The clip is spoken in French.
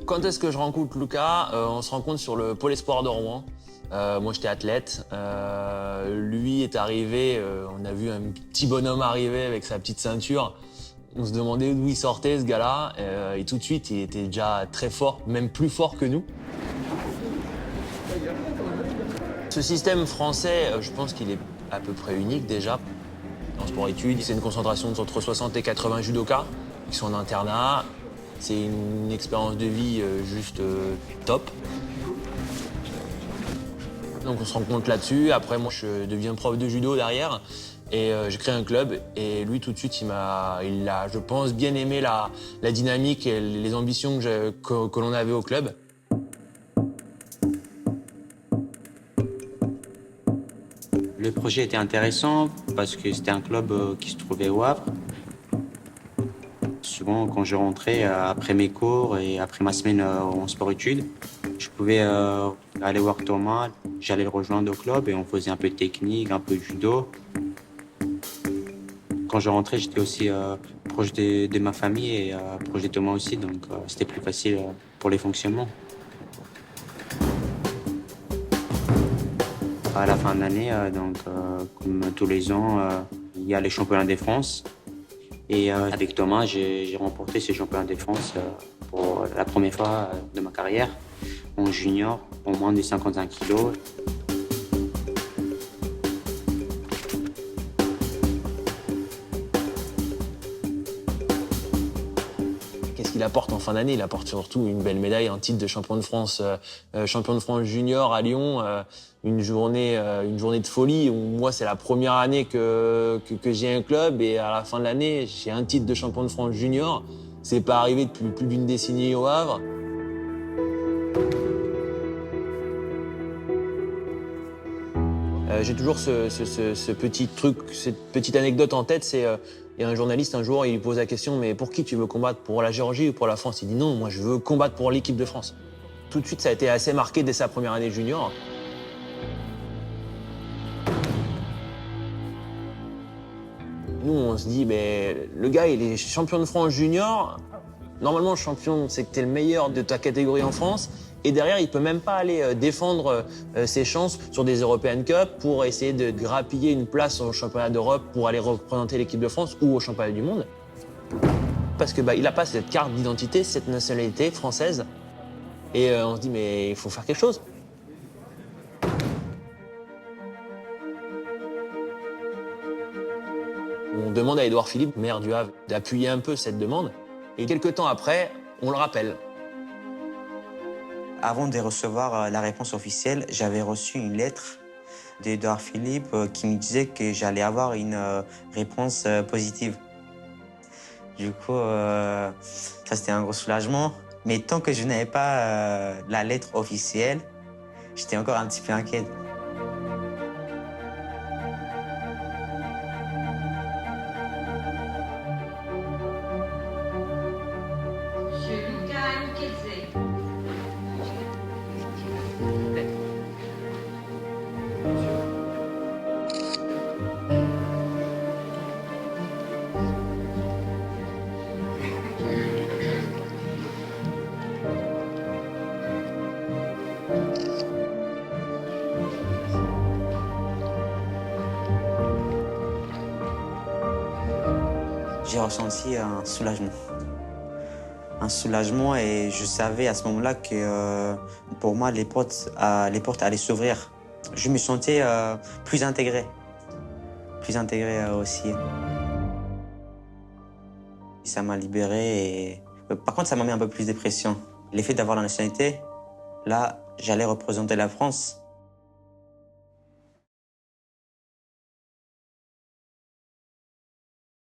Quand est-ce que je rencontre Lucas? On se rencontre sur le pôle espoir de Rouen. Moi, j'étais athlète. Lui est arrivé, on a vu un petit bonhomme arriver avec sa petite ceinture. On se demandait d'où il sortait, ce gars-là. Et tout de suite, il était déjà très fort, même plus fort que nous. Ce système français, je pense qu'il est à peu près unique déjà. En sport-études, c'est une concentration entre 60 et 80 judokas qui sont en internat. C'est une expérience de vie juste top. Donc on se rencontre là-dessus. Après, moi, je deviens prof de judo derrière. Et j'ai créé un club. Et lui, tout de suite, il a, je pense, bien aimé la dynamique et les ambitions que l'on avait au club. Le projet était intéressant parce que c'était un club qui se trouvait au Havre. Souvent, quand je rentrais après mes cours et après ma semaine en sport-études, je pouvais aller voir Thomas. J'allais le rejoindre au club et on faisait un peu de technique, un peu de judo. Quand je rentrais, j'étais aussi proche de ma famille et proche de Thomas aussi, donc c'était plus facile pour les fonctionnements. À la fin de l'année, comme tous les ans, il y a les championnats de France. Et avec Thomas, j'ai remporté ces championnats de France pour la première fois de ma carrière, en junior, en moins de 55 kilos. Qu'est-ce qu'il apporte en fin d'année? Il apporte surtout une belle médaille, un titre de champion de France junior à Lyon, une journée de folie. Où moi, c'est la première année que j'ai un club et à la fin de l'année, j'ai un titre de champion de France junior. C'est pas arrivé depuis plus d'une décennie au Havre. J'ai toujours ce petit truc, cette petite anecdote en tête, c'est il y a un journaliste un jour, il lui pose la question, mais pour qui tu veux combattre? Pour la Géorgie ou pour la France? Il dit non, moi je veux combattre pour l'équipe de France. Tout de suite, ça a été assez marqué dès sa première année junior. Nous, on se dit, mais le gars, il est champion de France junior. Normalement, champion, c'est que t'es le meilleur de ta catégorie en France. Et derrière, il peut même pas aller défendre ses chances sur des European Cup pour essayer de grappiller une place au championnat d'Europe pour aller représenter l'équipe de France ou au championnat du monde. Parce que il a pas cette carte d'identité, cette nationalité française. Et on se dit, mais il faut faire quelque chose. On demande à Édouard Philippe, maire du Havre, d'appuyer un peu cette demande. Et quelques temps après, on le rappelle. Avant de recevoir la réponse officielle, j'avais reçu une lettre d'Édouard Philippe qui me disait que j'allais avoir une réponse positive. Du coup, ça c'était un gros soulagement. Mais tant que je n'avais pas la lettre officielle, j'étais encore un petit peu inquiet. J'ai ressenti un soulagement. Un soulagement et je savais à ce moment-là que pour moi, les portes allaient s'ouvrir. Je me sentais plus intégré aussi. Ça m'a libéré et par contre, ça m'a mis un peu plus de pression. L'effet d'avoir la nationalité, là, j'allais représenter la France.